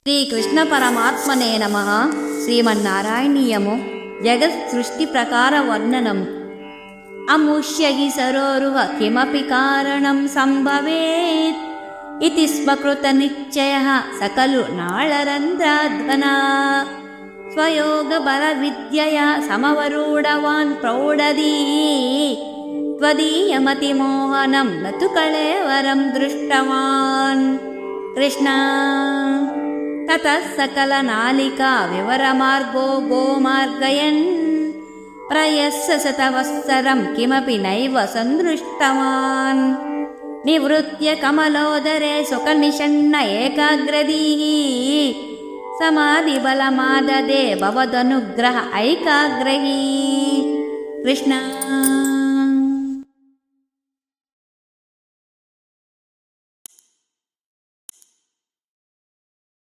శ్రీకృష్ణపరమాత్మనే నమః. శ్రీమన్నారాయణీయము జగత్సృష్టిప్రకారవర్ణనము. అముష్య హి సరోరుహ కిమపి కారణం సంభవేత్ ఇతి స్మకృతనిశ్చయః సకలు నాళరంధ్రాధ్వనా స్వయోగబలవిద్యయా సమవరూఢవాన్ ప్రౌఢదీ త్వదీయమతిమోహనం నతు కళేవరం దృష్టవాన్. కృష్ణ తతః సకలనాళికా వివరమార్గో గోమార్గయన్ ప్రయస్స శతవత్సరం కిమపి నైవ సందృష్టవాన్. నివృత్య కమలోదరే సుఖనిషన్న ఏకాగ్రదీః సమాధిబలమాదదే భవదనుగ్రహ ఐకాగ్రహీ. కృష్ణ